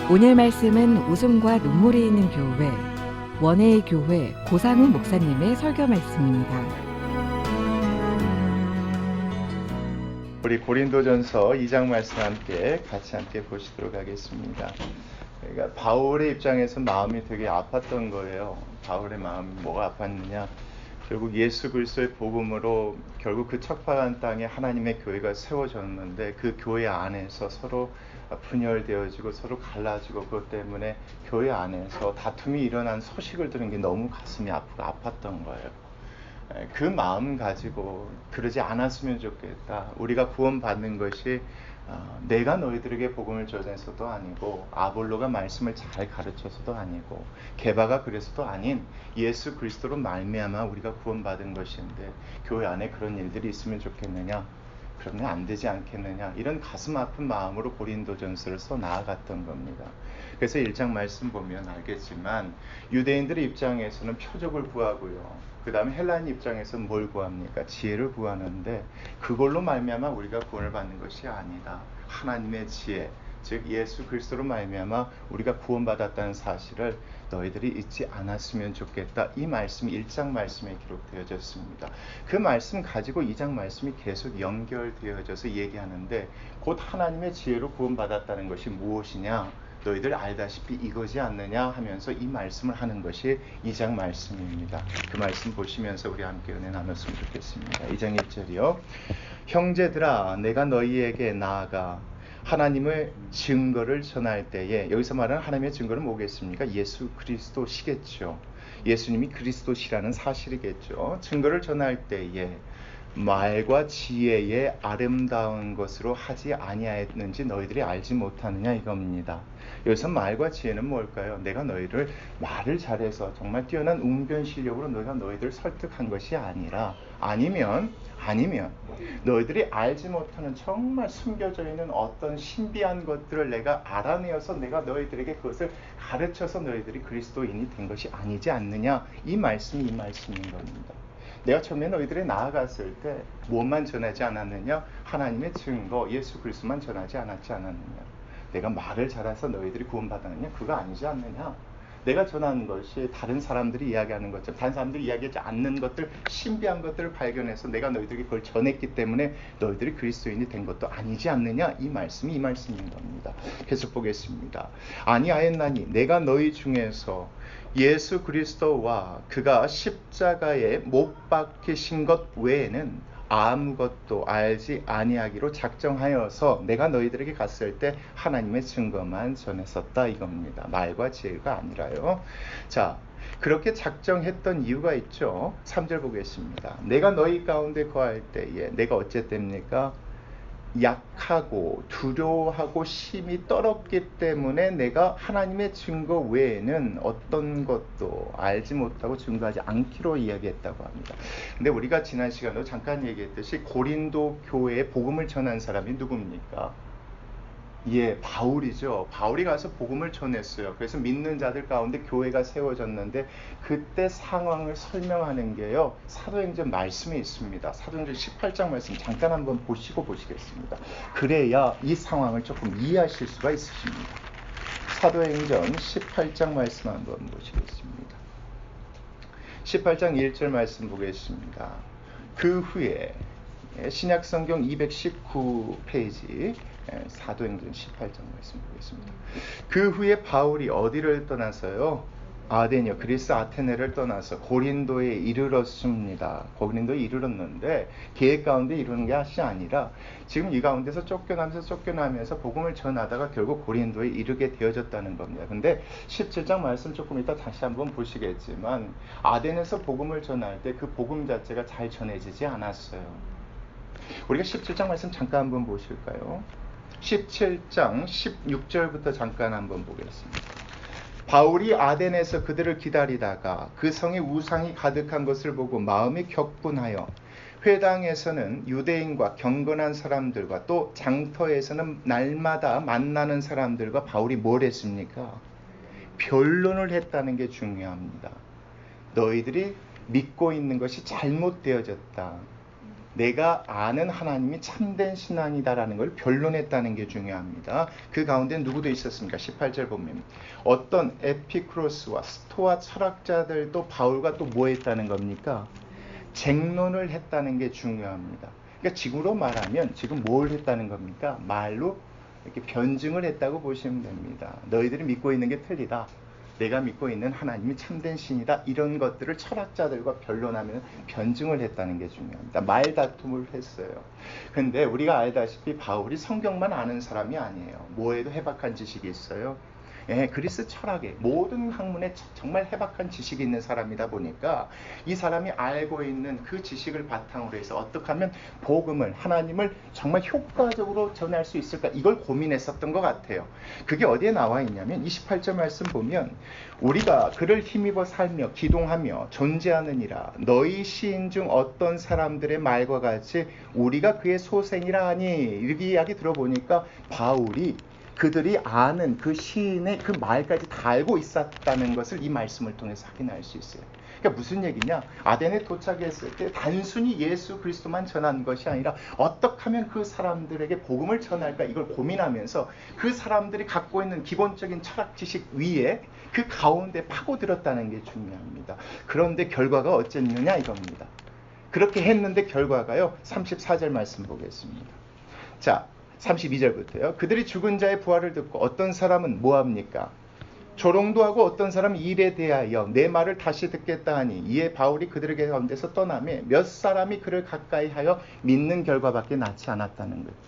오늘 말씀은 웃음과 눈물이 있는 교회, 원해의 교회 고상훈 목사님의 설교 말씀입니다. 우리 고린도전서 2장 말씀 같이 함께 보시도록 하겠습니다. 그러니까 바울의 입장에서 마음이 되게 아팠던 거예요. 바울의 마음이 뭐가 아팠느냐? 결국 예수 그리스도의 복음으로 결국 그 척박한 땅에 하나님의 교회가 세워졌는데 그 교회 안에서 서로 분열되어지고 서로 갈라지고 그것 때문에 교회 안에서 다툼이 일어난 소식을 들은 게 너무 가슴이 아프고 아팠던 거예요. 그 마음 가지고 그러지 않았으면 좋겠다. 우리가 구원받는 것이 내가 너희들에게 복음을 전해서도 아니고 아볼로가 말씀을 잘 가르쳐서도 아니고 게바가 그래서도 아닌 예수 그리스도로 말미암아 우리가 구원받은 것인데 교회 안에 그런 일들이 있으면 좋겠느냐? 그러면 안 되지 않겠느냐? 이런 가슴 아픈 마음으로 고린도전서를 써 나아갔던 겁니다. 그래서 1장 말씀 보면 알겠지만 유대인들의 입장에서는 표적을 구하고요. 그 다음에 헬라인 입장에서는 뭘 구합니까? 지혜를 구하는데 그걸로 말미암아 우리가 구원을 받는 것이 아니다. 하나님의 지혜, 즉 예수 그리스도로 말미암아 우리가 구원받았다는 사실을 너희들이 잊지 않았으면 좋겠다. 이 말씀이 1장 말씀에 기록되어졌습니다. 그 말씀 가지고 2장 말씀이 계속 연결되어져서 얘기하는데 곧 하나님의 지혜로 구원받았다는 것이 무엇이냐? 너희들 알다시피 이거지 않느냐 하면서 이 말씀을 하는 것이 2장 말씀입니다. 그 말씀 보시면서 우리 함께 은혜 나눴으면 좋겠습니다. 2장 1절이요. 형제들아 내가 너희에게 나아가 하나님의 증거를 전할 때에, 여기서 말하는 하나님의 증거는 뭐겠습니까? 예수 그리스도시겠죠. 예수님이 그리스도시라는 사실이겠죠. 증거를 전할 때에 말과 지혜의 아름다운 것으로 하지 아니하였는지 너희들이 알지 못하느냐 이겁니다. 여기서 말과 지혜는 뭘까요? 내가 너희를 말을 잘해서 정말 뛰어난 웅변 실력으로 내가 너희들을 설득한 것이 아니라 아니면 너희들이 알지 못하는 정말 숨겨져 있는 어떤 신비한 것들을 내가 알아내어서 내가 너희들에게 그것을 가르쳐서 너희들이 그리스도인이 된 것이 아니지 않느냐. 이 말씀인 겁니다. 내가 처음에 너희들에 나아갔을 때 무엇만 전하지 않았느냐? 하나님의 증거, 예수 그리스도만 전하지 않았느냐? 내가 말을 잘해서 너희들이 구원받았느냐? 그거 아니지 않느냐? 내가 전하는 것이 다른 사람들이 이야기하는 것처럼 다른 사람들이 이야기하지 않는 것들, 신비한 것들을 발견해서 내가 너희들에게 그걸 전했기 때문에 너희들이 그리스도인이 된 것도 아니지 않느냐? 이 말씀인 겁니다. 계속 보겠습니다. 아니하였나니 내가 너희 중에서 예수 그리스도와 그가 십자가에 못 박히신 것 외에는 아무것도 알지 아니하기로 작정하여서 내가 너희들에게 갔을 때 하나님의 증거만 전했었다 이겁니다. 말과 지혜가 아니라요. 자, 그렇게 작정했던 이유가 있죠. 3절 보겠습니다. 내가 너희 가운데 거할 때에 내가 어쨌답니까? 약하고 두려워하고 심히 떨었기 때문에 내가 하나님의 증거 외에는 어떤 것도 알지 못하고 증거하지 않기로 이야기했다고 합니다. 근데 우리가 지난 시간에도 잠깐 얘기했듯이 고린도 교회에 복음을 전한 사람이 누굽니까? 예, 바울이죠. 바울이 가서 복음을 전했어요. 그래서 믿는 자들 가운데 교회가 세워졌는데 그때 상황을 설명하는 게요, 사도행전 말씀에 있습니다. 사도행전 18장 말씀 잠깐 한번 보시겠습니다. 그래야 이 상황을 조금 이해하실 수가 있으십니다. 사도행전 18장 말씀 한번 보시겠습니다. 18장 1절 말씀 보겠습니다. 그 후에 신약성경 219페이지 사도행전 18장 말씀 보겠습니다. 그 후에 바울이 어디를 떠나서요? 아덴이요, 그리스 아테네를 떠나서 고린도에 이르렀습니다. 고린도에 이르렀는데 계획 가운데 이루는 것이 아니라 지금 이 가운데서 쫓겨나면서 복음을 전하다가 결국 고린도에 이르게 되어졌다는 겁니다. 근데 17장 말씀 조금 이따 다시 한번 보시겠지만 아덴에서 복음을 전할 때 그 복음 자체가 잘 전해지지 않았어요. 우리가 17장 말씀 잠깐 한번 보실까요? 17장 16절부터 잠깐 한번 보겠습니다. 바울이 아덴에서 그들을 기다리다가 그 성에 우상이 가득한 것을 보고 마음이 격분하여 회당에서는 유대인과 경건한 사람들과 또 장터에서는 날마다 만나는 사람들과 바울이 뭘 했습니까? 변론을 했다는 게 중요합니다. 너희들이 믿고 있는 것이 잘못되어졌다. 내가 아는 하나님이 참된 신앙이다라는 걸 변론했다는 게 중요합니다. 그 가운데 누구도 있었습니까? 18절 보면 어떤 에피쿠로스와 스토아 철학자들도 바울과 또 뭐 했다는 겁니까? 쟁론을 했다는 게 중요합니다. 그러니까 지금으로 말하면 지금 뭘 했다는 겁니까? 말로 이렇게 변증을 했다고 보시면 됩니다. 너희들이 믿고 있는 게 틀리다. 내가 믿고 있는 하나님이 참된 신이다. 이런 것들을 철학자들과 변론하면 변증을 했다는 게 중요합니다. 말다툼을 했어요. 근데 우리가 알다시피 바울이 성경만 아는 사람이 아니에요. 뭐에도 해박한 지식이 있어요. 예, 그리스 철학의 모든 학문에 정말 해박한 지식이 있는 사람이다 보니까 이 사람이 알고 있는 그 지식을 바탕으로 해서 어떻게 하면 복음을, 하나님을 정말 효과적으로 전할 수 있을까, 이걸 고민했었던 것 같아요. 그게 어디에 나와 있냐면 28절 말씀 보면 우리가 그를 힘입어 살며 기동하며 존재하느니라 너희 시인 중 어떤 사람들의 말과 같이 우리가 그의 소생이라 하니, 이렇게 이야기 들어보니까 바울이 그들이 아는 그 시인의 그 말까지 다 알고 있었다는 것을 이 말씀을 통해서 확인할 수 있어요. 그러니까 무슨 얘기냐? 아덴에 도착했을 때 단순히 예수 그리스도만 전한 것이 아니라 어떻게 하면 그 사람들에게 복음을 전할까, 이걸 고민하면서 그 사람들이 갖고 있는 기본적인 철학 지식 위에 그 가운데 파고들었다는 게 중요합니다. 그런데 결과가 어쨌느냐 이겁니다. 그렇게 했는데 결과가요, 34절 말씀 보겠습니다. 자, 32절부터요. 그들이 죽은 자의 부활을 듣고 어떤 사람은 뭐합니까? 조롱도 하고 어떤 사람은 일에 대하여 내 말을 다시 듣겠다 하니, 이에 바울이 그들에게 가운데서 떠나며 몇 사람이 그를 가까이 하여 믿는 결과밖에 낳지 않았다는 거예요.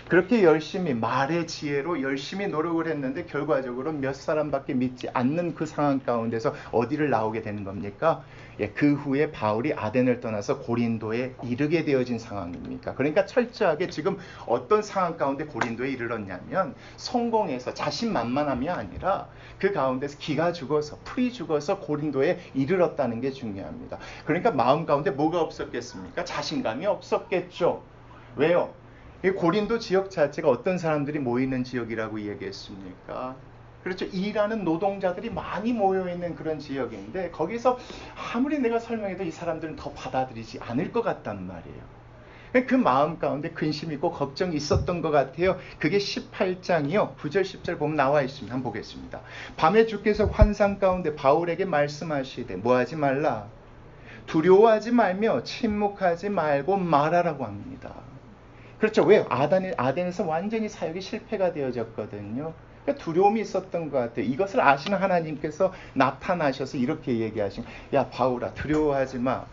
그렇게 열심히 말의 지혜로 열심히 노력을 했는데 결과적으로 몇 사람밖에 믿지 않는 그 상황 가운데서 어디를 나오게 되는 겁니까? 예, 그 후에 바울이 아덴을 떠나서 고린도에 이르게 되어진 상황입니까? 그러니까 철저하게 지금 어떤 상황 가운데 고린도에 이르렀냐면 성공해서 자신만만함이 아니라 그 가운데서 기가 죽어서 풀이 죽어서 고린도에 이르렀다는 게 중요합니다. 그러니까 마음 가운데 뭐가 없었겠습니까? 자신감이 없었겠죠. 왜요? 이 고린도 지역 자체가 어떤 사람들이 모이는 지역이라고 얘기했습니까? 그렇죠. 일하는 노동자들이 많이 모여있는 그런 지역인데 거기서 아무리 내가 설명해도 이 사람들은 더 받아들이지 않을 것 같단 말이에요. 그 마음 가운데 근심이 있고 걱정이 있었던 것 같아요. 그게 18장이요. 9절 10절 보면 나와 있습니다. 한번 보겠습니다. 밤에 주께서 환상 가운데 바울에게 말씀하시되 뭐하지 말라. 두려워하지 말며 침묵하지 말고 말하라고 합니다. 그렇죠. 왜요? 아덴에서 완전히 사역이 실패가 되어졌거든요. 그러니까 두려움이 있었던 것 같아요. 이것을 아시는 하나님께서 나타나셔서 이렇게 얘기하신, 야 바울아 두려워하지 마.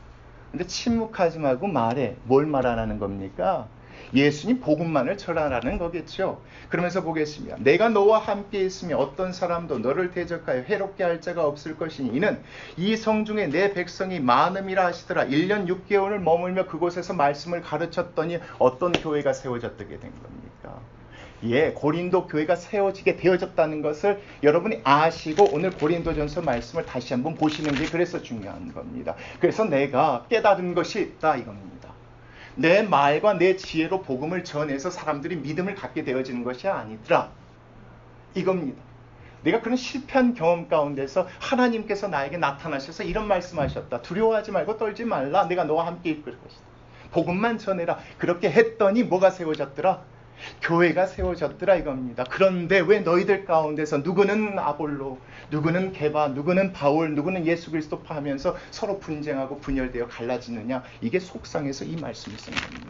근데 침묵하지 말고 말해. 뭘 말하라는 겁니까? 예수님 복음만을 전하라는 거겠죠. 그러면서 보겠습니다. 내가 너와 함께 있으며 어떤 사람도 너를 대적하여 해롭게 할 자가 없을 것이니 이는 이 성중에 내 백성이 많음이라 하시더라. 1년 6개월을 머물며 그곳에서 말씀을 가르쳤더니 어떤 교회가 세워졌게 된 겁니까? 예, 고린도 교회가 세워지게 되어졌다는 것을 여러분이 아시고 오늘 고린도전서 말씀을 다시 한번 보시는 게 그래서 중요한 겁니다. 그래서 내가 깨달은 것이 있다 이겁니다. 내 말과 내 지혜로 복음을 전해서 사람들이 믿음을 갖게 되어지는 것이 아니더라 이겁니다. 내가 그런 실패한 경험 가운데서 하나님께서 나에게 나타나셔서 이런 말씀하셨다. 두려워하지 말고 떨지 말라. 내가 너와 함께 이끌 것이다. 복음만 전해라. 그렇게 했더니 뭐가 세워졌더라? 교회가 세워졌더라 이겁니다. 그런데 왜 너희들 가운데서 누구는 아볼로, 누구는 게바, 누구는 바울, 누구는 예수 그리스도파 하면서 서로 분쟁하고 분열되어 갈라지느냐? 이게 속상해서 이 말씀이 쓴 겁니다.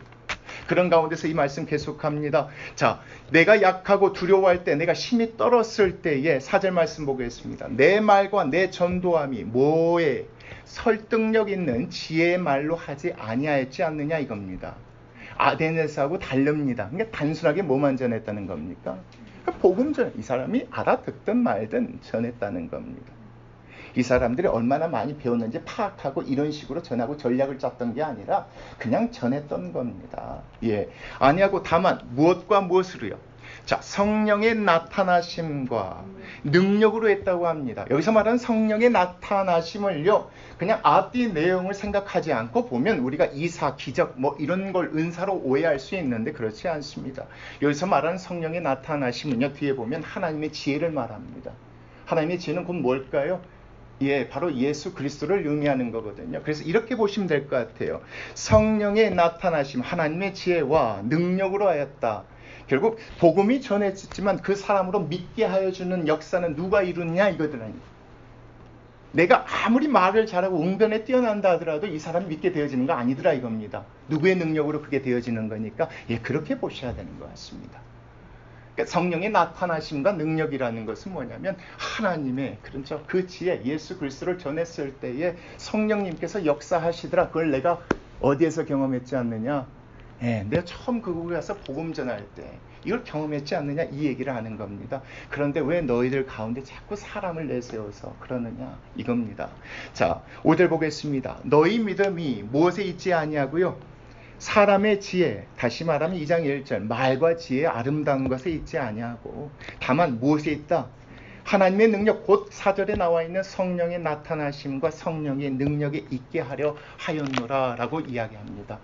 그런 가운데서 이 말씀 계속합니다. 자, 내가 약하고 두려워할 때, 내가 힘이 떨었을 때에 4절 말씀 보겠습니다. 내 말과 내 전도함이 뭐에 설득력 있는 지혜의 말로 하지 아니하였지 않느냐 이겁니다. 아덴에서하고 다릅니다. 그러니까 단순하게 뭐만 전했다는 겁니까? 복음 전, 이 사람이 알아듣든 말든 전했다는 겁니다. 이 사람들이 얼마나 많이 배웠는지 파악하고 이런 식으로 전하고 전략을 짰던 게 아니라 그냥 전했던 겁니다. 예, 아니하고 다만 무엇과 무엇으로요? 자, 성령의 나타나심과 능력으로 했다고 합니다. 여기서 말하는 성령의 나타나심을요, 그냥 앞뒤 내용을 생각하지 않고 보면 우리가 이사, 기적 뭐 이런 걸 은사로 오해할 수 있는데 그렇지 않습니다. 여기서 말하는 성령의 나타나심은요, 뒤에 보면 하나님의 지혜를 말합니다. 하나님의 지혜는 곧 뭘까요? 예, 바로 예수 그리스도를 의미하는 거거든요. 그래서 이렇게 보시면 될 것 같아요. 성령의 나타나심, 하나님의 지혜와 능력으로 하였다. 결국 복음이 전해졌지만 그 사람으로 믿게 하여 주는 역사는 누가 이루느냐 이거더라니. 내가 아무리 말을 잘하고 응변에 뛰어난다 하더라도 이 사람이 믿게 되어지는 거 아니더라 이겁니다. 누구의 능력으로 그게 되어지는 거니까 예, 그렇게 보셔야 되는 것 같습니다. 그러니까 성령의 나타나심과 능력이라는 것은 뭐냐면 하나님의 그렇죠. 그 지혜 예수 그리스도를 전했을 때에 성령님께서 역사하시더라. 그걸 내가 어디에서 경험했지 않느냐? 예, 내가 처음 그곳에 가서 복음 전할 때 이걸 경험했지 않느냐 이 얘기를 하는 겁니다. 그런데 왜 너희들 가운데 자꾸 사람을 내세워서 그러느냐 이겁니다. 자, 5절 보겠습니다. 너희 믿음이 무엇에 있지 아니하고요 사람의 지혜, 다시 말하면 2장 1절 말과 지혜의 아름다운 것에 있지 아니하고 다만 무엇에 있다? 하나님의 능력, 곧 4절에 나와 있는 성령의 나타나심과 성령의 능력에 있게 하려 하였노라 라고 이야기합니다.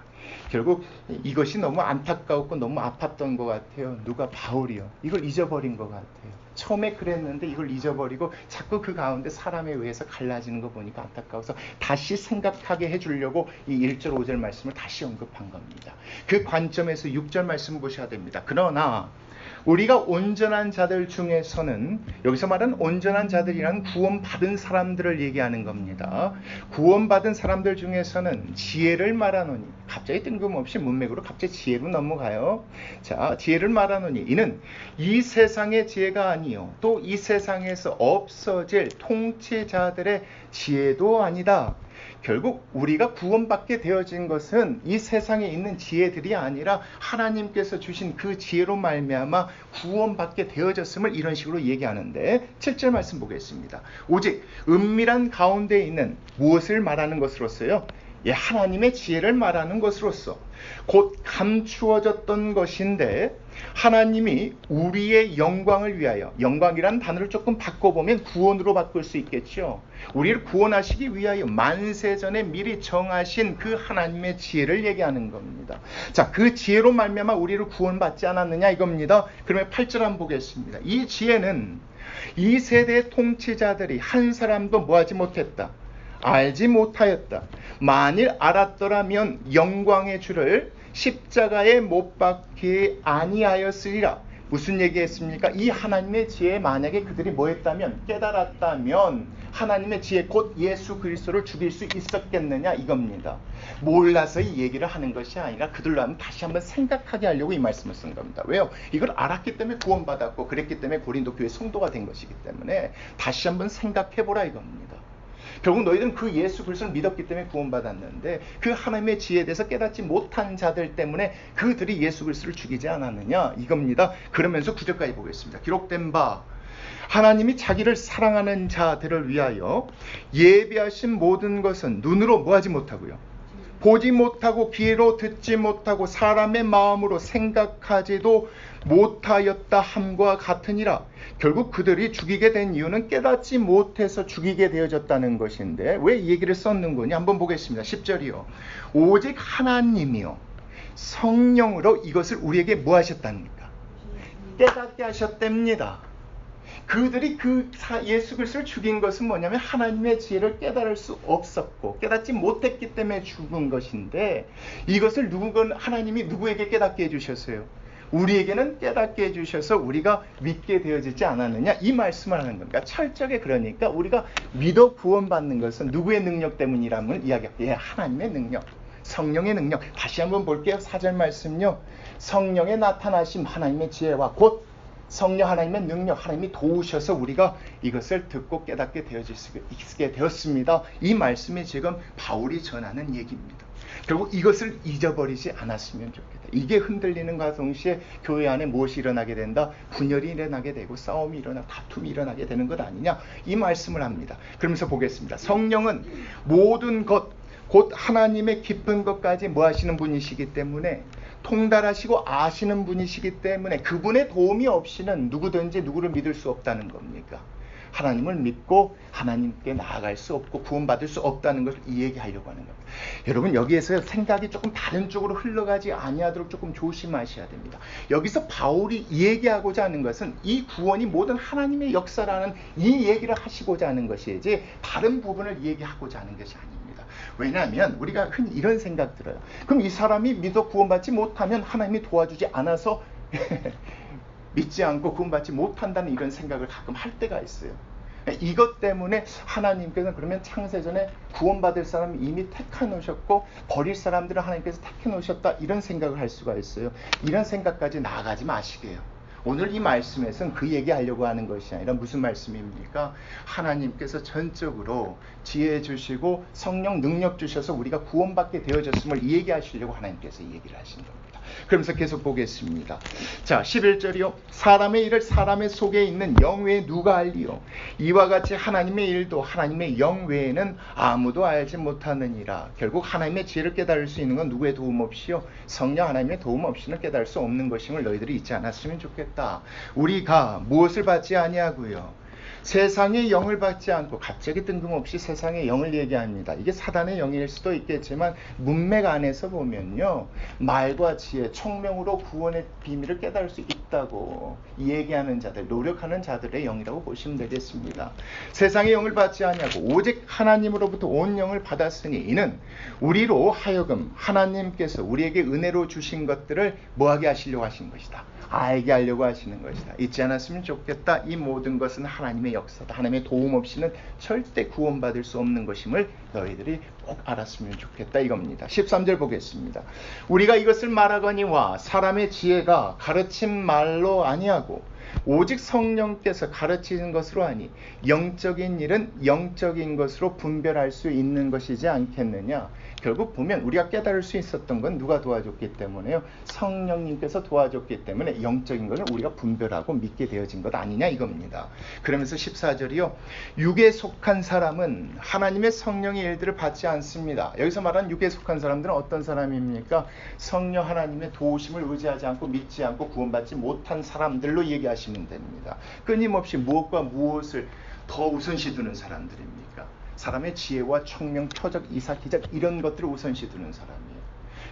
결국 이것이 너무 안타까웠고 너무 아팠던 것 같아요. 누가? 바울이요. 이걸 잊어버린 것 같아요. 처음에 그랬는데 이걸 잊어버리고 자꾸 그 가운데 사람에 의해서 갈라지는 거 보니까 안타까워서 다시 생각하게 해주려고 이 1절 5절 말씀을 다시 언급한 겁니다. 그 관점에서 6절 말씀 보셔야 됩니다. 그러나 우리가 온전한 자들 중에서는, 여기서 말하는 온전한 자들이란 구원받은 사람들을 얘기하는 겁니다. 구원받은 사람들 중에서는 지혜를 말하노니, 갑자기 뜬금없이 문맥으로 갑자기 지혜로 넘어가요. 자, 지혜를 말하노니 이는 이 세상의 지혜가 아니요 또 이 세상에서 없어질 통치자들의 지혜도 아니다. 결국 우리가 구원받게 되어진 것은 이 세상에 있는 지혜들이 아니라 하나님께서 주신 그 지혜로 말미암아 구원받게 되어졌음을 이런 식으로 얘기하는데 7절 말씀 보겠습니다. 오직 은밀한 가운데 있는 무엇을 말하는 것으로서요? 예, 하나님의 지혜를 말하는 것으로서 곧 감추어졌던 것인데 하나님이 우리의 영광을 위하여, 영광이라는 단어를 조금 바꿔보면 구원으로 바꿀 수 있겠죠. 우리를 구원하시기 위하여 만세전에 미리 정하신 그 하나님의 지혜를 얘기하는 겁니다. 자, 그 지혜로 말미암아 우리를 구원받지 않았느냐 이겁니다. 그러면 8절 한번 보겠습니다. 이 지혜는 이 세대의 통치자들이 한 사람도 뭐하지 못했다. 알지 못하였다. 만일 알았더라면 영광의 주를 십자가에 못 박히 아니하였으리라. 무슨 얘기했습니까? 이 하나님의 지혜에 만약에 그들이 뭐 했다면, 깨달았다면 하나님의 지혜 곧 예수 그리스도를 죽일 수 있었겠느냐 이겁니다. 몰라서 이 얘기를 하는 것이 아니라 그들로 하면 다시 한번 생각하게 하려고 이 말씀을 쓴 겁니다. 왜요? 이걸 알았기 때문에 구원받았고 그랬기 때문에 고린도 교회 성도가 된 것이기 때문에 다시 한번 생각해보라 이겁니다. 결국 너희들은 그 예수 그리스도를 믿었기 때문에 구원받았는데 그 하나님의 지혜에 대해서 깨닫지 못한 자들 때문에 그들이 예수 그리스도를 죽이지 않았느냐 이겁니다. 그러면서 9절까지 보겠습니다. 기록된 바 하나님이 자기를 사랑하는 자들을 위하여 예비하신 모든 것은 눈으로 뭐하지 못하고요, 보지 못하고 귀로 듣지 못하고 사람의 마음으로 생각하지도 못하였다 함과 같으니라. 결국 그들이 죽이게 된 이유는 깨닫지 못해서 죽이게 되어졌다는 것인데 왜 이 얘기를 썼는 거냐 한번 보겠습니다. 10절이요. 오직 하나님이요 성령으로 이것을 우리에게 뭐 하셨답니까? 깨닫게 하셨답니다. 그들이 그 예수 그리스도를 죽인 것은 뭐냐면 하나님의 지혜를 깨달을 수 없었고 깨닫지 못했기 때문에 죽은 것인데 이것을 하나님이 누구에게 깨닫게 해주셨어요? 우리에게는 깨닫게 해주셔서 우리가 믿게 되어지지 않았느냐 이 말씀을 하는 겁니다. 철저하게 그러니까 우리가 믿어 구원받는 것은 누구의 능력 때문이라면 이야기합니다. 예, 하나님의 능력, 성령의 능력. 다시 한번 볼게요. 4절 말씀요. 성령의 나타나심 하나님의 지혜와 곧 성령 하나님의 능력, 하나님이 도우셔서 우리가 이것을 듣고 깨닫게 되어지게 되었습니다. 이 말씀이 지금 바울이 전하는 얘기입니다. 결국 이것을 잊어버리지 않았으면 좋겠다. 이게 흔들리는 것과 동시에 교회 안에 무엇이 일어나게 된다? 분열이 일어나게 되고 싸움이 일어나고 다툼이 일어나게 되는 것 아니냐? 이 말씀을 합니다. 그러면서 보겠습니다. 성령은 모든 것, 곧 하나님의 깊은 것까지 뭐 하시는 분이시기 때문에 통달하시고 아시는 분이시기 때문에 그분의 도움이 없이는 누구든지 누구를 믿을 수 없다는 겁니까? 하나님을 믿고 하나님께 나아갈 수 없고 구원받을 수 없다는 것을 이 얘기하려고 하는 겁니다. 여러분, 여기에서 생각이 조금 다른 쪽으로 흘러가지 아니하도록 조금 조심하셔야 됩니다. 여기서 바울이 얘기하고자 하는 것은 이 구원이 모든 하나님의 역사라는 이 얘기를 하시고자 하는 것이지 다른 부분을 얘기하고자 하는 것이 아닙니다. 왜냐하면 우리가 흔히 이런 생각 들어요. 그럼 이 사람이 믿어 구원받지 못하면 하나님이 도와주지 않아서 믿지 않고 구원받지 못한다는 이런 생각을 가끔 할 때가 있어요. 이것 때문에 하나님께서는 그러면 창세전에 구원받을 사람을 이미 택해 놓으셨고 버릴 사람들을 하나님께서 택해 놓으셨다, 이런 생각을 할 수가 있어요. 이런 생각까지 나아가지 마시게요. 오늘 이 말씀에서는 그 얘기하려고 하는 것이 아니라 무슨 말씀입니까? 하나님께서 전적으로 지혜 주시고 성령 능력 주셔서 우리가 구원받게 되어졌음을 이 얘기하시려고 하나님께서 이 얘기를 하신 겁니다. 그러면서 계속 보겠습니다. 자, 11절이요. 사람의 일을 사람의 속에 있는 영 외에 누가 알리요? 이와 같이 하나님의 일도 하나님의 영 외에는 아무도 알지 못하느니라. 결국 하나님의 지혜를 깨달을 수 있는 건 누구의 도움 없이요? 성령 하나님의 도움 없이는 깨달을 수 없는 것임을 너희들이 잊지 않았으면 좋겠다. 우리가 무엇을 받지 아니하고요? 세상의 영을 받지 않고, 갑자기 뜬금없이 세상의 영을 얘기합니다. 이게 사단의 영일 수도 있겠지만 문맥 안에서 보면요, 말과 지혜, 총명으로 구원의 비밀을 깨달을 수 있다고 얘기하는 자들, 노력하는 자들의 영이라고 보시면 되겠습니다. 세상의 영을 받지 아니하고 오직 하나님으로부터 온 영을 받았으니 이는 우리로 하여금 하나님께서 우리에게 은혜로 주신 것들을 뭐하게 하시려고 하신 것이다, 알게 하려고 하시는 것이다. 잊지 않았으면 좋겠다. 이 모든 것은 하나님의 역사다. 하나님의 도움 없이는 절대 구원받을 수 없는 것임을 너희들이 꼭 알았으면 좋겠다, 이겁니다. 13절 보겠습니다. 우리가 이것을 말하거니와 사람의 지혜가 가르친 말로 아니하고 오직 성령께서 가르치는 것으로 하니 영적인 일은 영적인 것으로 분별할 수 있는 것이지 않겠느냐. 결국 보면 우리가 깨달을 수 있었던 건 누가 도와줬기 때문에요? 성령님께서 도와줬기 때문에 영적인 것을 우리가 분별하고 믿게 되어진 것 아니냐, 이겁니다. 그러면서 14절이요. 육에 속한 사람은 하나님의 성령의 일들을 받지 않습니다. 여기서 말하는 육에 속한 사람들은 어떤 사람입니까? 성령 하나님의 도우심을 의지하지 않고 믿지 않고 구원받지 못한 사람들로 얘기하시면 됩니다. 끊임없이 무엇과 무엇을 더 우선시 두는 사람들입니까? 사람의 지혜와 총명, 표적, 이사, 기적, 이런 것들을 우선시 두는 사람이에요.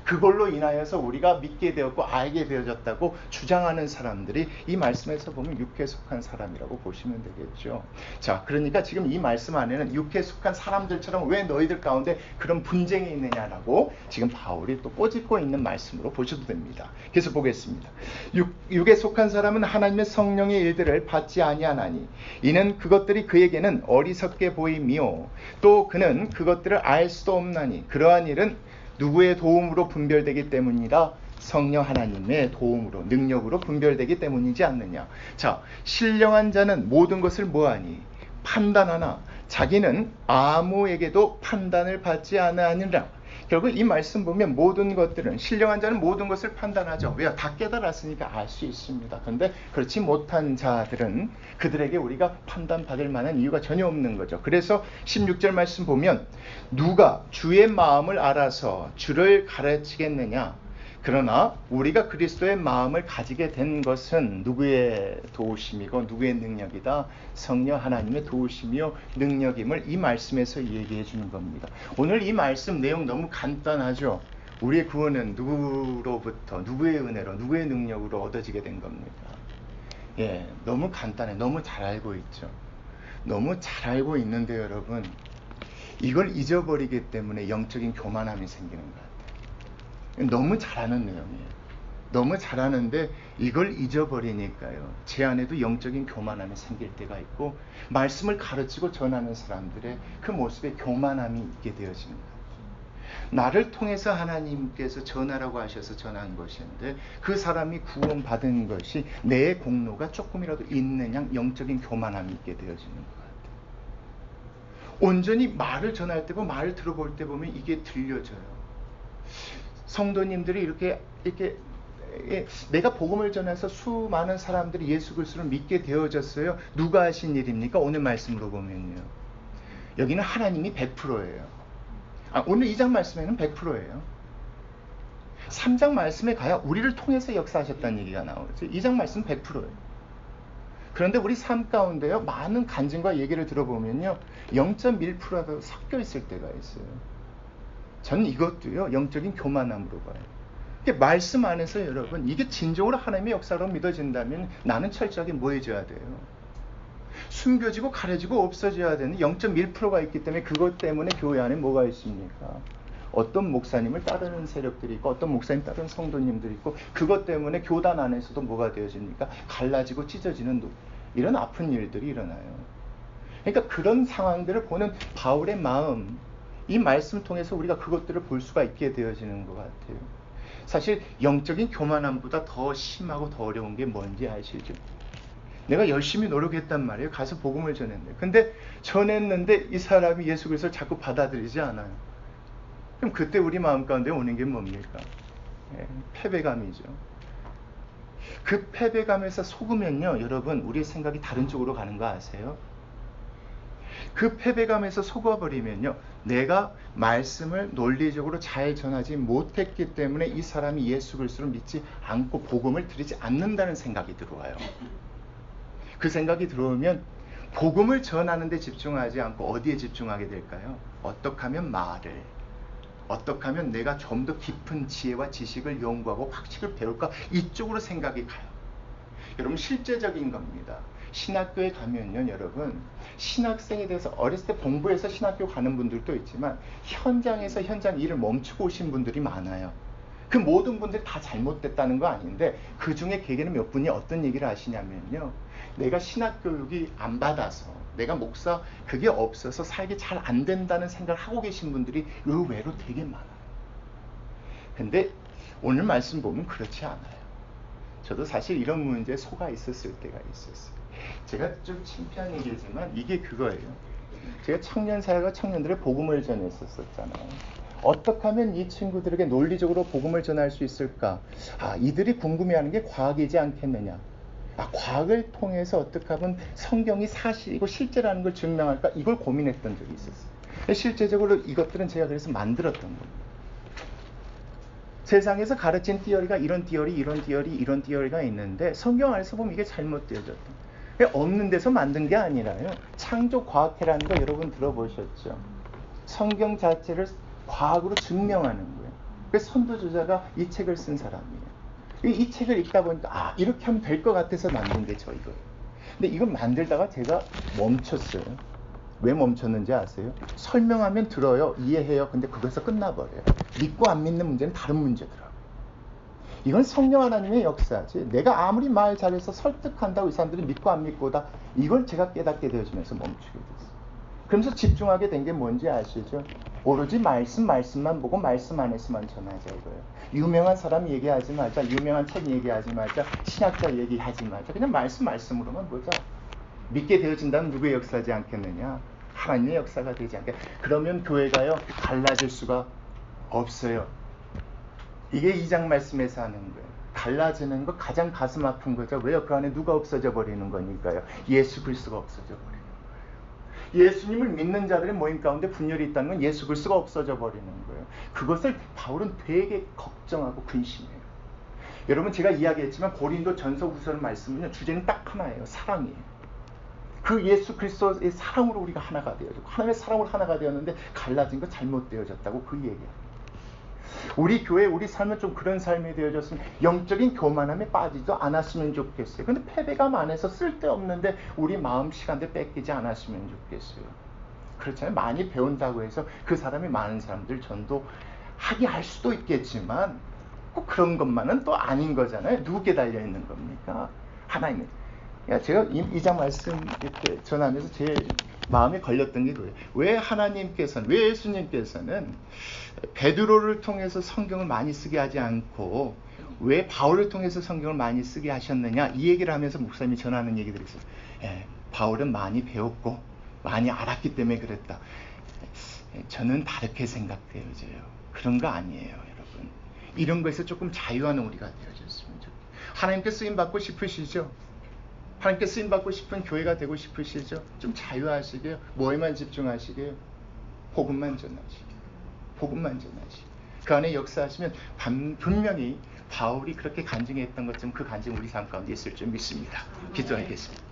그걸로 인하여서 우리가 믿게 되었고 알게 되어졌다고 주장하는 사람들이 이 말씀에서 보면 육에 속한 사람이라고 보시면 되겠죠. 자, 그러니까 지금 이 말씀 안에는 육에 속한 사람들처럼 왜 너희들 가운데 그런 분쟁이 있느냐라고 지금 바울이 또 꼬집고 있는 말씀으로 보셔도 됩니다. 계속 보겠습니다. 육에 속한 사람은 하나님의 성령의 일들을 받지 아니하나니 이는 그것들이 그에게는 어리석게 보임이요 또 그는 그것들을 알 수도 없나니 그러한 일은 누구의 도움으로 분별되기 때문이라? 성령 하나님의 도움으로, 능력으로 분별되기 때문이지 않느냐. 자, 신령한 자는 모든 것을 뭐하니? 판단하나 자기는 아무에게도 판단을 받지 않으니라. 결국 이 말씀 보면 모든 것들은, 신령한 자는 모든 것을 판단하죠. 왜요? 다 깨달았으니까 알 수 있습니다. 그런데 그렇지 못한 자들은 그들에게 우리가 판단받을 만한 이유가 전혀 없는 거죠. 그래서 16절 말씀 보면 누가 주의 마음을 알아서 주를 가르치겠느냐. 그러나 우리가 그리스도의 마음을 가지게 된 것은 누구의 도우심이고 누구의 능력이다? 성령 하나님의 도우심이요 능력임을 이 말씀에서 얘기해 주는 겁니다. 오늘 이 말씀 내용 너무 간단하죠. 우리의 구원은 누구로부터, 누구의 은혜로, 누구의 능력으로 얻어지게 된 겁니까? 예, 너무 간단해. 너무 잘 알고 있죠. 너무 잘 알고 있는데 여러분, 이걸 잊어버리기 때문에 영적인 교만함이 생기는 거예요. 너무 잘하는 내용이에요. 너무 잘하는데 이걸 잊어버리니까요, 제 안에도 영적인 교만함이 생길 때가 있고 말씀을 가르치고 전하는 사람들의 그 모습에 교만함이 있게 되어지는 거예요. 나를 통해서 하나님께서 전하라고 하셔서 전한 것인데 그 사람이 구원받은 것이 내 공로가 조금이라도 있는 양 영적인 교만함이 있게 되어지는 것 같아요. 온전히 말을 전할 때 보면, 말을 들어볼 때 보면 이게 들려져요. 성도님들이 이렇게 내가 복음을 전해서 수많은 사람들이 예수 그리스도를 믿게 되어졌어요. 누가 하신 일입니까? 오늘 말씀으로 보면요, 여기는 하나님이 100%예요. 오늘 2장 말씀에는 100%예요. 3장 말씀에 가야 우리를 통해서 역사하셨다는 얘기가 나오죠. 2장 말씀 100%예요. 그런데 우리 삶 가운데요, 많은 간증과 얘기를 들어보면요, 0.1%라도 섞여 있을 때가 있어요. 저는 이것도요, 영적인 교만함으로 봐요. 이게 말씀 안에서 여러분, 이게 진정으로 하나님의 역사로 믿어진다면 나는 철저하게 뭐 해줘야 돼요? 숨겨지고 가려지고 없어져야 되는 0.1%가 있기 때문에 그것 때문에 교회 안에 뭐가 있습니까? 어떤 목사님을 따르는 세력들이 있고 어떤 목사님 따르는 성도님들이 있고 그것 때문에 교단 안에서도 뭐가 되어집니까? 갈라지고 찢어지는 이런 아픈 일들이 일어나요. 그러니까 그런 상황들을 보는 바울의 마음, 이 말씀 통해서 우리가 그것들을 볼 수가 있게 되어지는 것 같아요. 사실 영적인 교만함보다 더 심하고 더 어려운 게 뭔지 아시죠? 내가 열심히 노력했단 말이에요. 가서 복음을 전했는데. 근데 전했는데 이 사람이 예수 그리스도를 자꾸 받아들이지 않아요. 그럼 그때 우리 마음 가운데 오는 게 뭡니까? 패배감이죠. 그 패배감에서 속으면요, 여러분, 우리의 생각이 다른 쪽으로 가는 거 아세요? 그 패배감에서 속아버리면요, 내가 말씀을 논리적으로 잘 전하지 못했기 때문에 이 사람이 예수 그리스도를 믿지 않고 복음을 드리지 않는다는 생각이 들어와요. 그 생각이 들어오면 복음을 전하는 데 집중하지 않고 어디에 집중하게 될까요? 어떻게 하면 말을, 어떻게 하면 내가 좀 더 깊은 지혜와 지식을 연구하고 학식을 배울까, 이쪽으로 생각이 가요. 여러분, 실제적인 겁니다. 신학교에 가면요, 여러분, 신학생에 대해서 어렸을 때 공부해서 신학교 가는 분들도 있지만 현장에서 현장 일을 멈추고 오신 분들이 많아요. 그 모든 분들이 다 잘못됐다는 거 아닌데 그 중에 개개는 몇 분이 어떤 얘기를 하시냐면요, 내가 신학교육이 안 받아서, 내가 목사 그게 없어서 살기 잘 안 된다는 생각을 하고 계신 분들이 의외로 되게 많아요. 근데 오늘 말씀 보면 그렇지 않아요. 저도 사실 이런 문제에 속아 있었을 때가 있었어요. 제가 좀 창피한 얘기지만 이게 그거예요. 제가 청년사회가 청년들의 복음을 전했었잖아요. 어떻게 하면 이 친구들에게 논리적으로 복음을 전할 수 있을까? 이들이 궁금해하는 게 과학이지 않겠느냐? 과학을 통해서 어떻게 하면 성경이 사실이고 실제라는 걸 증명할까? 이걸 고민했던 적이 있었어요. 실제적으로 이것들은 제가 그래서 만들었던 겁니다. 세상에서 가르친 띠어리가 이런 띠어리, 이런 띠어리, 이런 띠어리가 있는데 성경 안에서 보면 이게 잘못되어졌다. 없는 데서 만든 게 아니라요, 창조과학회라는 거 여러분 들어보셨죠? 성경 자체를 과학으로 증명하는 거예요. 그래서 선두주자가 이 책을 쓴 사람이에요. 이 책을 읽다 보니까 이렇게 하면 될 것 같아서 만든 게 이거예요. 근데 이걸 만들다가 제가 멈췄어요. 왜 멈췄는지 아세요? 설명하면 들어요, 이해해요. 근데 그것에서 끝나버려요. 믿고 안 믿는 문제는 다른 문제더라고요. 이건 성령 하나님의 역사지, 내가 아무리 말 잘해서 설득한다고 이 사람들이 믿고 안 믿고다, 이걸 제가 깨닫게 되어지면서 멈추게 됐어요. 그러면서 집중하게 된 게 뭔지 아시죠? 오로지 말씀만 보고 말씀 안에서만 전하자 이거예요. 유명한 사람 얘기하지 말자, 유명한 책 얘기하지 말자, 신학자 얘기하지 말자. 그냥 말씀으로만 보자. 믿게 되어진다면 누구의 역사지 않겠느냐? 하나님의 역사가 되지 않겠냐? 그러면 교회가요, 갈라질 수가 없어요. 이게 2장 말씀에서 하는 거예요. 갈라지는 거 가장 가슴 아픈 거죠. 왜요? 그 안에 누가 없어져 버리는 거니까요. 예수 그리스도가 없어져 버리는 거예요. 예수님을 믿는 자들의 모임 가운데 분열이 있다는 건 예수 그리스도가 없어져 버리는 거예요. 그것을 바울은 되게 걱정하고 근심해요. 여러분, 제가 이야기했지만 고린도 전서 후서 말씀은요, 주제는 딱 하나예요. 사랑이에요. 그 예수 그리스도의 사랑으로 우리가 하나가 되어졌고, 하나님의 사랑으로 하나가 되었는데 갈라진 거 잘못되어졌다고 그 얘기예요. 우리 교회, 우리 삶은 좀 그런 삶이 되어졌으면 영적인 교만함에 빠지도 않았으면 좋겠어요. 근데 패배감 안에서 쓸데없는데 우리 마음 시간들 뺏기지 않았으면 좋겠어요. 그렇잖아요. 많이 배운다고 해서 그 사람이 많은 사람들 전도하게 할 수도 있겠지만 꼭 그런 것만은 또 아닌 거잖아요. 누구께 달려있는 겁니까? 하나님의. 제가 이 장 말씀 이렇게 전하면서 제일 마음에 걸렸던 게 그거예요. 왜 하나님께서는, 왜 예수님께서는 베드로를 통해서 성경을 많이 쓰게 하지 않고 왜 바울을 통해서 성경을 많이 쓰게 하셨느냐, 이 얘기를 하면서 목사님이 전하는 얘기들이 있어요. 바울은 많이 배웠고 많이 알았기 때문에 그랬다. 저는 다르게 생각되어져요. 그런 거 아니에요, 여러분. 이런 거에서 조금 자유하는 우리가 되어졌으면 좋겠어요. 하나님께 쓰임받고 싶으시죠? 하나님께 쓰임받고 싶은 교회가 되고 싶으시죠? 좀 자유하시게요. 뭐에만 집중하시게요? 복음만 전하시게요. 복음만 전하시게요. 그 안에 역사하시면 분명히 바울이 그렇게 간증했던 것처럼 그 간증 우리 삶 가운데 있을 줄 믿습니다. 기도하겠습니다.